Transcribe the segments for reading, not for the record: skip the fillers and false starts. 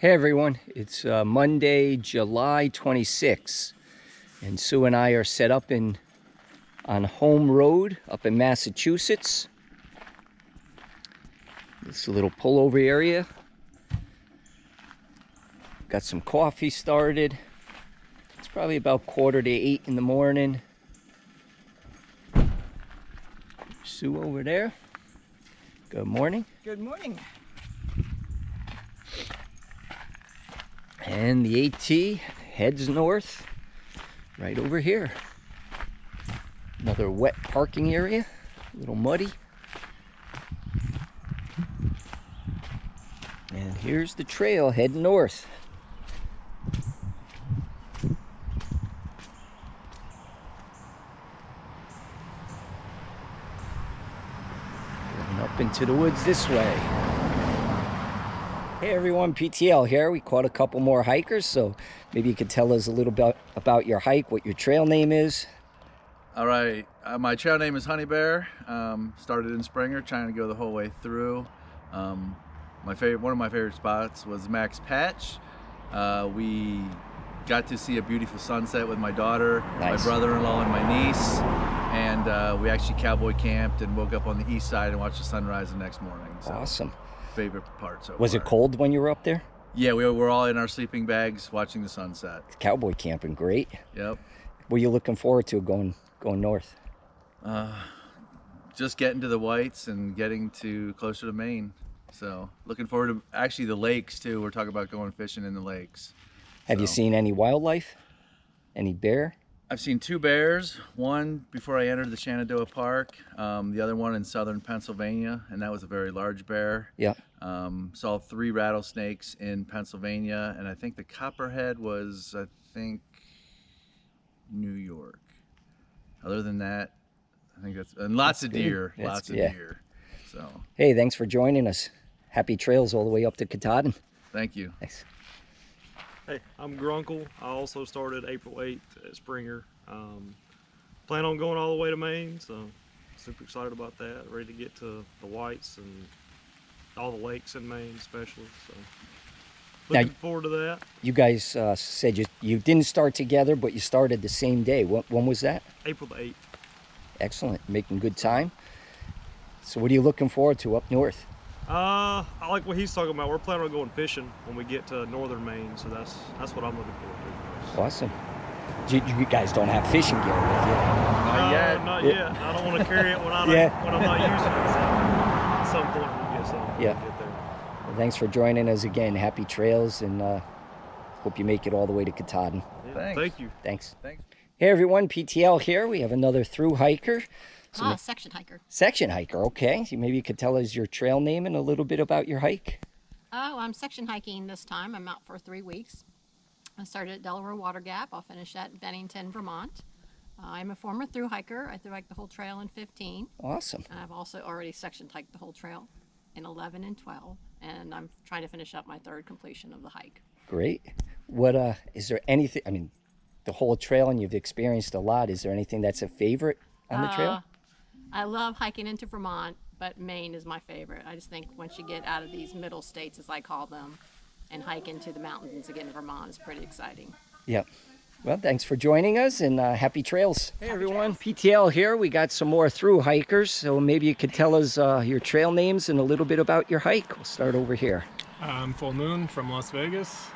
Hey everyone, it's Monday, July 26th, and Sue and I are set up on Home Road up in Massachusetts. This little pullover area. Got some coffee started. It's probably about 7:45 in the morning. Sue over there. Good morning. Good morning. And the AT heads north, right over here. Another wet parking area, a little muddy. And here's the trail heading north. Going up into the woods this way. Hey everyone, PTL here. We caught a couple more hikers, so maybe you could tell us a little bit about your hike, what your trail name is. All right, my trail name is Honey Bear. Started in Springer, trying to go the whole way through. One of my favorite spots was Max Patch. We got to see a beautiful sunset with my daughter, Nice. My brother-in-law, and my niece. And we actually cowboy camped and woke up on the east side and watched the sunrise the next morning. So, Awesome. favorite part so Was far. it cold when you were up there? Yeah, we were all in our sleeping bags watching the sunset. Cowboy camping, great. Yep. What are you looking forward to going north? Just getting to the whites and getting to closer to Maine. So looking forward to actually the lakes too. We're talking about going fishing in the lakes. Have you So, seen any wildlife? Any bear? I've seen 2 bears, one before I entered the Shenandoah Park, the other one in southern Pennsylvania, and that was a very large bear. Yeah. Saw 3 rattlesnakes in Pennsylvania, and I think the copperhead was, New York. Other than that, I think and lots of deer, lots of deer. So, Hey, thanks for joining us. Happy trails all the way up to Katahdin. thank you. Thanks. Hey, I'm Grunkle. I also started April 8th at Springer. Plan on going all the way to Maine, so super excited about that. Ready to get to the whites and all the lakes in Maine especially. So looking forward to that. You guys said you didn't start together, but you started the same day. When was that? April the 8th. Excellent. Making good time. So what are you looking forward to up north? I like what he's talking about. We're planning on going fishing when we get to northern Maine, so that's what I'm looking forward to. Awesome. You guys don't have fishing gear with you? Not yet. Not yet. I don't want to carry it when I'm not using it. So at some point we'll get some. Yeah. We'll get there. Well, thanks for joining us again. Happy trails, and hope you make it all the way to Katahdin. Yeah, Thanks. Thank you. Thanks. Thanks. Hey everyone, PTL here. We have another Thru hiker. Section hiker. Section hiker, okay. So maybe you could tell us your trail name and a little bit about your hike. Oh, I'm section hiking this time. I'm out for 3 weeks. I started at Delaware Water Gap. I'll finish at Bennington, Vermont. I'm a former thru hiker. I thru hiked the whole trail in 15. Awesome. I've also already section hiked the whole trail in 11 and 12. And I'm trying to finish up my 3rd completion of the hike. Great. What is there anything, I mean, the whole trail, and you've experienced a lot. Is there anything that's a favorite on the trail? I love hiking into Vermont, but Maine is my favorite. I just think once you get out of these middle states, as I call them, and hike into the mountains again in Vermont is pretty exciting. Yep. Well, thanks for joining us, and happy trails. Hey everyone, PTL here. We got some more thru hikers, so maybe you could tell us your trail names and a little bit about your hike. We'll start over here. I'm Full Moon from Las Vegas.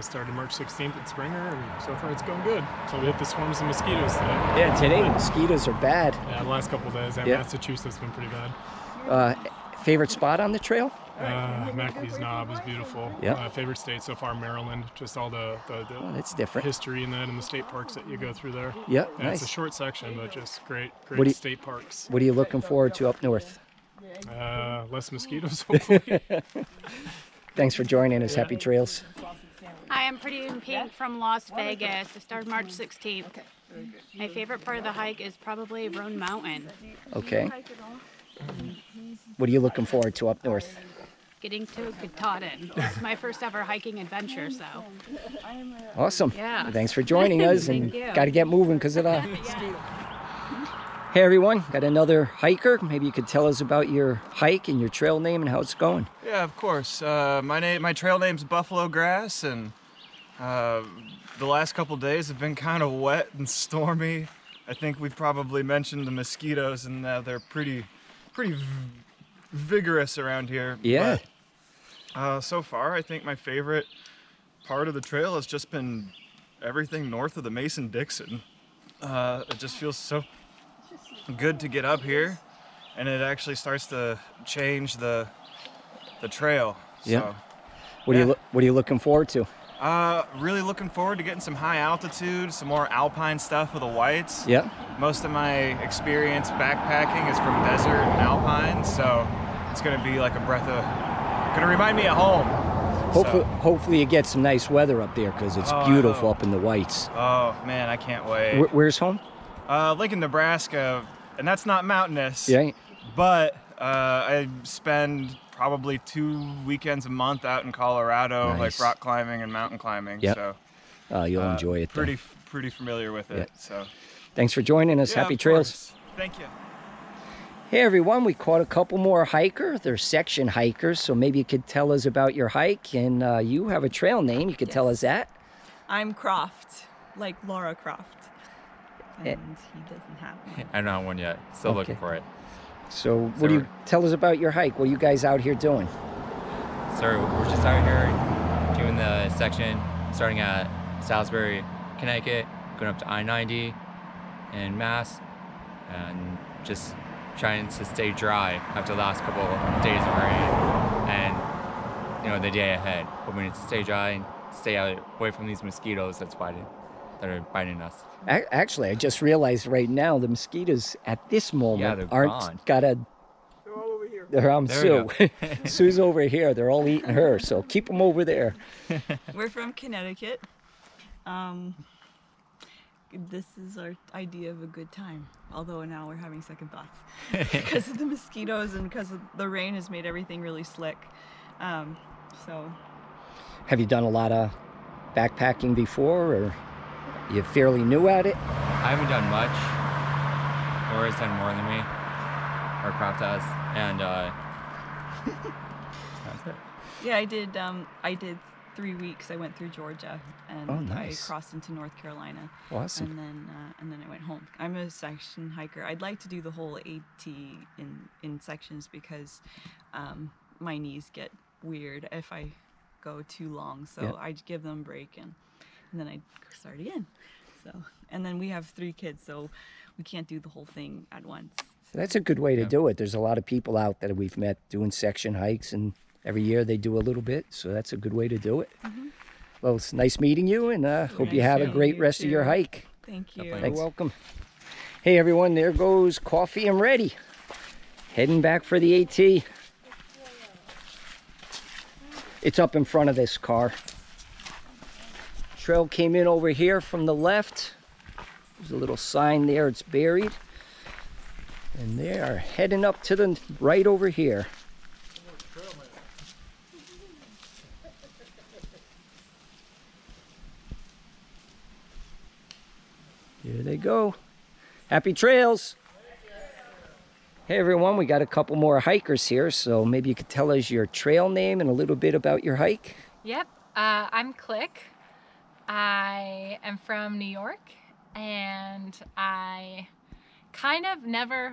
Started March 16th at Springer, and so far it's going good. So we hit the swarms of mosquitoes today. Yeah, today the mosquitoes are bad. Yeah, the last couple of days, Massachusetts has been pretty bad. Favorite spot on the trail? McAfee's Knob is beautiful. Yeah. Favorite state so far, Maryland. Just all the That's different. history in that and the state parks that you go through there. Yeah, Yeah, nice. It's a short section, but just great state parks. What are you looking forward to up north? Less mosquitoes, hopefully. Thanks for joining us. Happy trails. Hi, I'm Pretty in Pink from Las Vegas. I started March 16th. My favorite part of the hike is probably Roan Mountain. Okay. What are you looking forward to up north? Getting to Katahdin. It's my first ever hiking adventure, so. Awesome. Yeah. Thanks for joining us, and Thank you. got to get moving because of the Hey everyone, got another hiker. Maybe you could tell us about your hike and your trail name and how it's going. Yeah, of course. My trail name's Buffalo Grass, and the last couple days have been kind of wet and stormy. I think we've probably mentioned the mosquitoes, and they're pretty vigorous around here. Yeah. But, so far, I think my favorite part of the trail has just been everything north of the Mason-Dixon. It just feels so good to get up here, and it actually starts to change the trail. Yeah. So, What are you looking forward to? really looking forward to getting some high altitude, some more alpine stuff with the whites. Yeah. Most of my experience backpacking is from desert and alpine, so it's gonna be like gonna remind me of home. Hopefully you get some nice weather up there because it's beautiful up in the whites. Oh man, I can't wait. Where's home? Lincoln, Nebraska, and that's not mountainous. Yeah. But I spend probably 2 weekends a month out in Colorado, Nice. like rock climbing and mountain climbing. Yep. So You'll enjoy it. Then. pretty familiar with it. So Thanks for joining us. yeah, Happy of trails. course. Thank you. Hey everyone, we caught a couple more hikers. They're section hikers, so maybe you could tell us about your hike, and you have a trail name. You could tell us that. I'm Croft, like Laura Croft. Eh. And he doesn't have one. I don't have one yet. Still looking Okay. for it. So what do you tell us about your hike? What are you guys out here doing? So we're just out here doing the section starting at Salisbury, Connecticut, going up to I-90 in Mass, and just trying to stay dry after the last couple of days of rain and the day ahead. Hoping to stay dry and stay away from these mosquitoes that are biting us. Actually, I just realized right now the mosquitoes at this moment they're aren't gone. They're all over here. They're There Sue. Sue's over here. They're all eating her, so keep them over there. We're from Connecticut. This is our idea of a good time. Although now we're having second thoughts because of the mosquitoes and because of the rain has made everything really slick. So Have you done a lot of backpacking before, or you fairly new at it? I haven't done much. Laura's done more than me, or Croft has, and that's it. yeah, I did 3 weeks. I went through Georgia and Oh, nice. I crossed into North Carolina. Awesome. And then I went home. I'm a section hiker. I'd like to do the whole AT in sections because my knees get weird if I go too long. So Yeah. I'd give them a break and then I'd start again. So and then we have 3 kids, so we can't do the whole thing at once. That's a good way to do it. There's a lot of people out that we've met doing section hikes, and every year they do a little bit, so that's a good way to do it. Well, it's nice meeting you, and hope you Nice have a meeting great you rest of your too. hike. Thank you. You're welcome. Hey everyone, there goes Coffee and Ready. Heading back for the AT. It's up in front of this car. Trail came in over here from the left. There's a little sign there, it's buried. And they are heading up to the right over here. Here they go. Happy trails. Hey everyone, we got a couple more hikers here, so maybe you could tell us your trail name and a little bit about your hike. Yep, I'm Click. I am from New York, and I never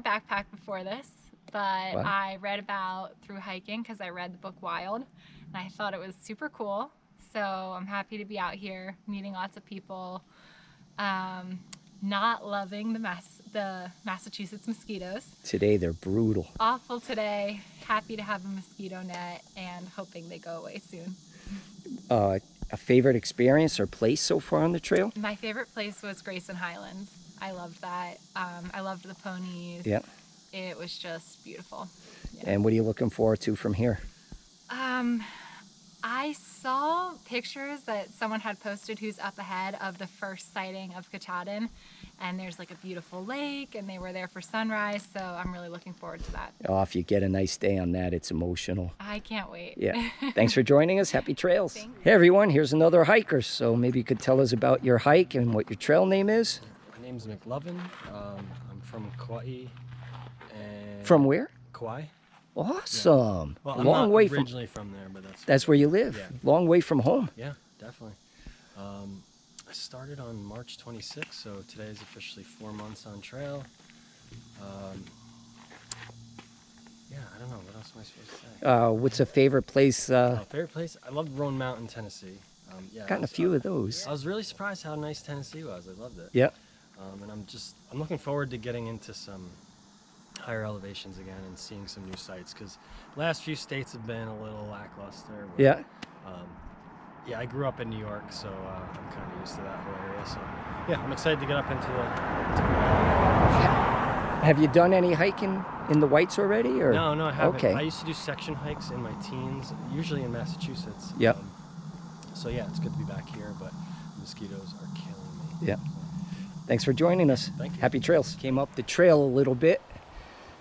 backpacked before this, but Wow. I read about Thru hiking because I read the book Wild, and I thought it was super cool. So I'm happy to be out here meeting lots of people. Not loving the Massachusetts mosquitoes. Today they're brutal. Awful today. Happy to have a mosquito net and hoping they go away soon. A favorite experience or place so far on the trail? My favorite place was Grayson Highlands. I loved that. I loved the ponies. Yeah. It was just beautiful. Yeah. And what are you looking forward to from here? I saw pictures that someone had posted who's up ahead of the first sighting of Katahdin, and there's like a beautiful lake, and they were there for sunrise, so I'm really looking forward to that. Oh, if you get a nice day on that, it's emotional. I can't wait. Yeah. Thanks for joining us. Happy trails. Thank you. Hey everyone, here's another hiker. So maybe you could tell us about your hike and what your trail name is. My name's McLovin. I'm from Kauai. And From where? Kauai. Awesome. Well, A I'm long not way from. originally from there, but That's where you live. Yeah. Long way from home. Yeah, definitely. I started on March 26th, so today is officially 4 months on trail. Yeah, I don't know. What else am I supposed to say? What's a favorite place? Favorite place? I loved Roan Mountain, Tennessee. Yeah, Gotten a few of those. I was really surprised how nice Tennessee was. I loved it. Yeah. And I'm looking forward to getting into some higher elevations again and seeing some new sites, because last few states have been a little lackluster. But, Yeah. yeah, I grew up in New York, so I'm kind of used to that whole area. So yeah, I'm excited to get up into the Have you done any hiking in the Whites already? Or? No, I haven't. Okay. I used to do section hikes in my teens, usually in Massachusetts. Yep. So yeah, it's good to be back here, but mosquitoes are killing me. Yeah. Thanks for joining us. Thank you. Happy trails. Came up the trail a little bit,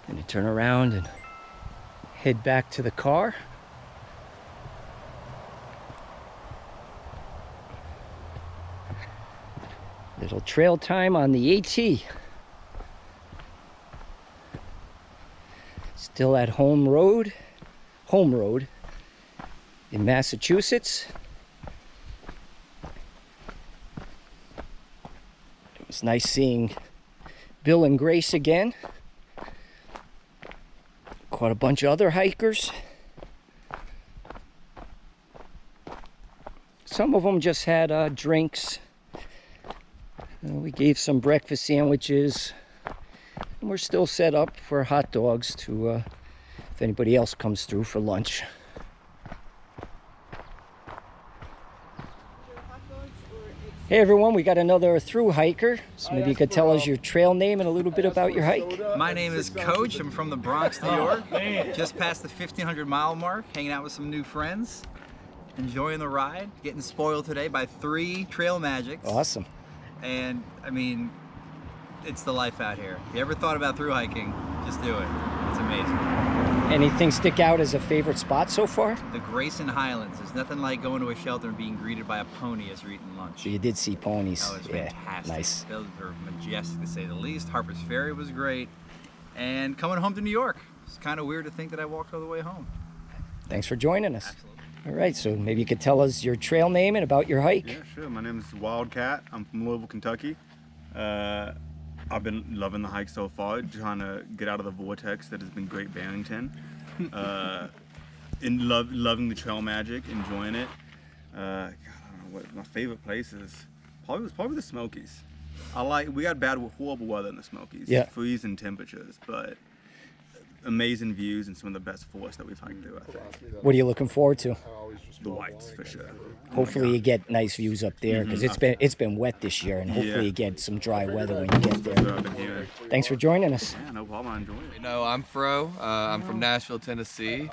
and to turn around and head back to the car. Little trail time on the AT. Still at home road in Massachusetts. It was nice seeing Bill and Grace again. Caught a bunch of other hikers. Some of them just had drinks. We gave some breakfast sandwiches. And we're still set up for hot dogs to, if anybody else comes through for lunch. Hey everyone, we got another through hiker. So maybe you could tell us your trail name and a little bit about your hike. My name is Coach. I'm from the Bronx, New York. Just past the 1,500 mile mark, hanging out with some new friends. Enjoying the ride, getting spoiled today by 3 trail magics. Awesome. And I mean, it's the life out here. If you ever thought about through hiking, just do it. It's amazing. Anything stick out as a favorite spot so far? The Grayson Highlands. There's nothing like going to a shelter and being greeted by a pony as you're eating lunch. So you did see ponies. That was Yeah, fantastic. nice. Those are majestic to say the least. Harper's Ferry was great. And coming home to New York. It's kind of weird to think that I walked all the way home. Thanks for joining us. Absolutely. All right, so maybe you could tell us your trail name and about your hike. Yeah, sure. My name is Wildcat. I'm from Louisville, Kentucky. I've been loving the hike so far, trying to get out of the vortex that has been Great Barrington. Loving the trail magic, enjoying it. God, I don't know what my favorite place is. Probably the Smokies. We got horrible weather in the Smokies. Yeah. Freezing temperatures, but amazing views and some of the best forests that we've hiked through, I think. What are you looking forward to? The Whites, for sure. Hopefully you get nice views up there, because it's been wet this year, and hopefully you get some dry weather when you get there. Thanks for joining us. Yeah, no problem. I enjoy it. You know, I'm Thru. I'm from Nashville, Tennessee.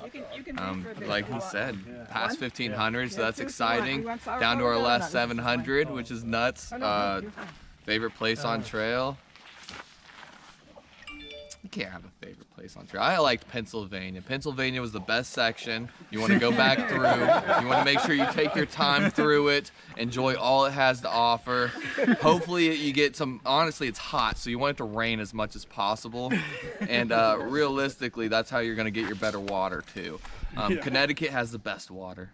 Like he said, past 1,500, so that's exciting. Down to our last 700, which is nuts. Favorite place on trail? You can't have a favorite place on trail. I liked Pennsylvania. Pennsylvania was the best section. You want to go back through. You want to make sure you take your time through it, enjoy all it has to offer. Hopefully you get some, honestly it's hot, so you want it to rain as much as possible. And realistically, that's how you're going to get your better water too. Connecticut has the best water.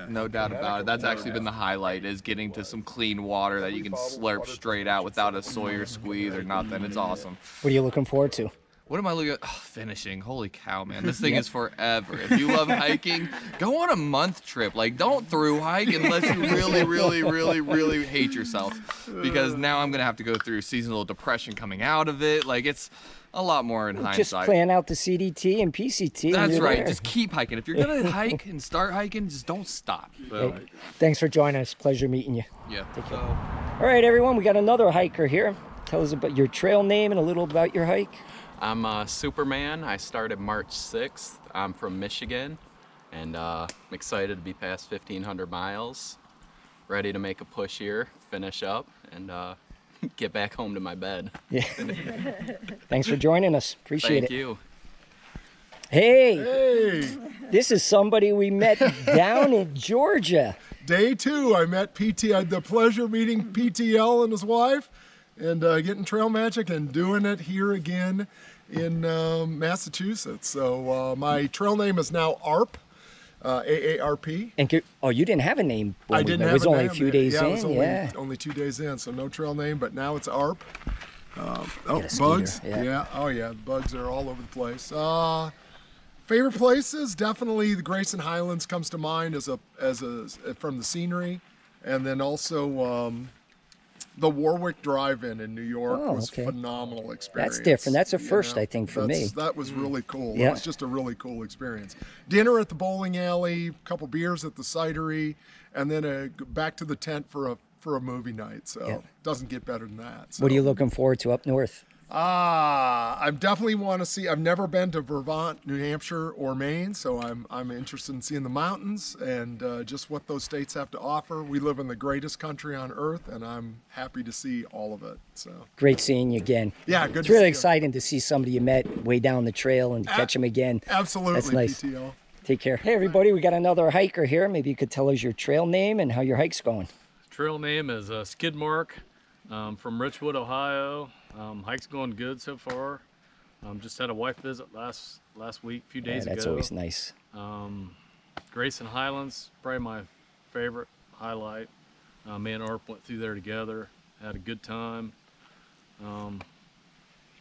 No doubt about it. That's actually been the highlight, is getting to some clean water that you can slurp straight out without a Sawyer squeeze or nothing. It's awesome. What are you looking forward to? What am I looking at? Oh, finishing. Holy cow, man. This thing is forever. If you love hiking, go on a month trip. Like, don't through hike unless you really hate yourself. Because now I'm going to have to go through seasonal depression coming out of it. Like, it's a lot more in hindsight. Just plan out the CDT and PCT. That's right. There. Just keep hiking. If you're going to hike and start hiking, just don't stop. So, Hey, thanks for joining us. Pleasure meeting you. yeah. Take care. All right, everyone. We got another hiker here. Tell us about your trail name and a little about your hike. I'm Superman. I started March 6th. I'm from Michigan, and I'm excited to be past 1,500 miles. Ready to make a push here, finish up, and get back home to my bed. Yeah. Thanks for joining us. Appreciate it. Thank you. Hey, This is somebody we met down in Georgia. Day 2, I met PT. I had the pleasure of meeting PTL and his wife. and getting trail magic and doing it here again in Massachusetts. So my trail name is now AARP. AARP. And you didn't have a name. I didn't have It was a only name. a few days yeah, in. It was Yeah, only 2 days in, so no trail name. But now it's AARP. a Bugs. skeeter, yeah. Oh yeah, bugs are all over the place. Favorite places, definitely the Grayson Highlands comes to mind as a from the scenery, and then also the Warwick Drive-In in New York was a phenomenal experience. That's different. That's a first, I think, for me. That was really cool. Yeah. It was just a really cool experience. Dinner at the bowling alley, a couple beers at the cidery, and then back to the tent for a movie night. So doesn't get better than that. So. What are you looking forward to up north? I definitely want to see. I've never been to Vermont, New Hampshire, or Maine, so I'm interested in seeing the mountains and just what those states have to offer. We live in the greatest country on earth, and I'm happy to see all of it. So Great seeing you again. Yeah, good. It's really exciting to see somebody you met way down the trail and catch them again. Absolutely, that's nice. PTL. Take care. Hey everybody, we got another hiker here. Maybe you could tell us your trail name and how your hike's going. Trail name is Skidmark from Richwood, Ohio. Hike's going good so far. Just had a wife visit last week, a few days ago. That's always nice. Grayson Highlands, probably my favorite highlight. Me and AARP went through there together, had a good time.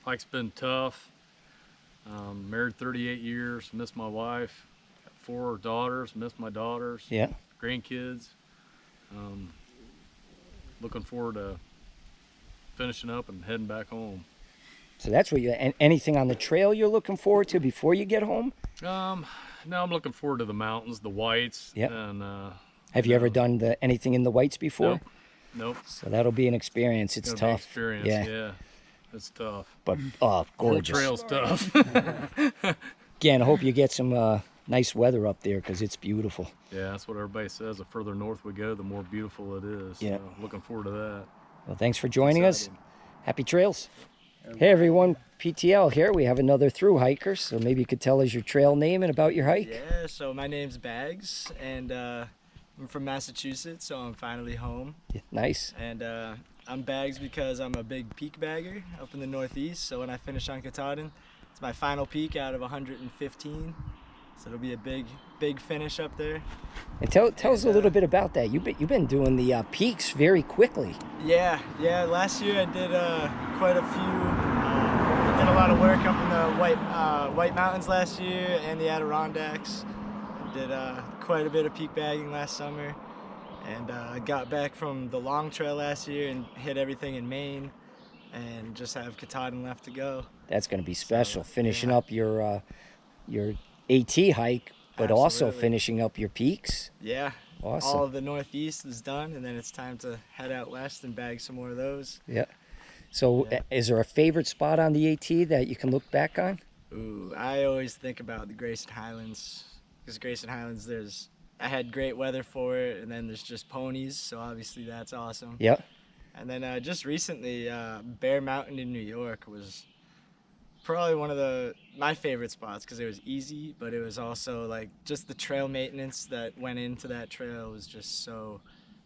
Hike's been tough. Married 38 years, missed my wife. Got 4 daughters, missed my daughters. Yeah. Grandkids. Looking forward to finishing up and heading back home. So that's what and anything on the trail you're looking forward to before you get home? No, I'm looking forward to the mountains, the whites. Yep. And have you ever done anything in the whites before? Nope. So that'll be an experience. It's tough. Experience. Yeah. It's tough. But gorgeous. The trail's tough. Again, I hope you get some nice weather up there because it's beautiful. Yeah, that's what everybody says. The further north we go, the more beautiful it is. Yeah. So looking forward to that. Well, thanks for joining us. Happy trails. Hey everyone, PTL here. We have another through hiker, so maybe you could tell us your trail name and about your hike. Yeah, so my name's Bags, and I'm from Massachusetts, so I'm finally home. Yeah, nice. And I'm Bags because I'm a big peak bagger up in the Northeast, so when I finish on Katahdin, it's my final peak out of 115. So it'll be a big finish up there. And tell us a little bit about that. You've been doing the peaks very quickly. Yeah. Last year I did quite a few. Did a lot of work up in the White Mountains last year and the Adirondacks. I did quite a bit of peak bagging last summer, and I got back from the long trail last year and hit everything in Maine, and just have Katahdin left to go. That's going to be special, finishing up your AT hike, but also finishing up your peaks. Yeah. Awesome. All of the Northeast is done, and then it's time to head out west and bag some more of those. Yeah. So is there a favorite spot on the AT that you can look back on? Ooh, I always think about the Grayson Highlands, because Grayson Highlands, I had great weather for it, and then there's just ponies, so obviously that's awesome. Yep. And then just recently, Bear Mountain in New York was probably one of my favorite spots because it was easy, but it was also like just the trail maintenance that went into that trail was just so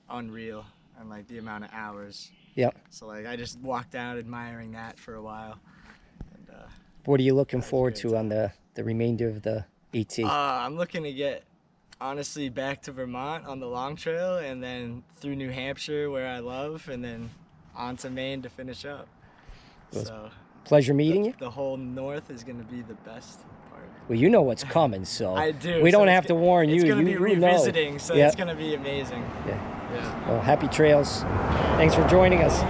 unreal, and like the amount of hours. Yep. So like I just walked out admiring that for a while. And, what are you looking forward to on the remainder of the AT? I'm looking to get honestly back to Vermont on the long trail, and then through New Hampshire where I love, and then on to Maine to finish up. So pleasure meeting you. The whole north is going to be the best part. Well, you know what's coming, so I do. We so don't have to warn you. It's going to be you revisiting, know. so Yep. it's going to be amazing. Yeah. Well, happy trails. Thanks for joining us.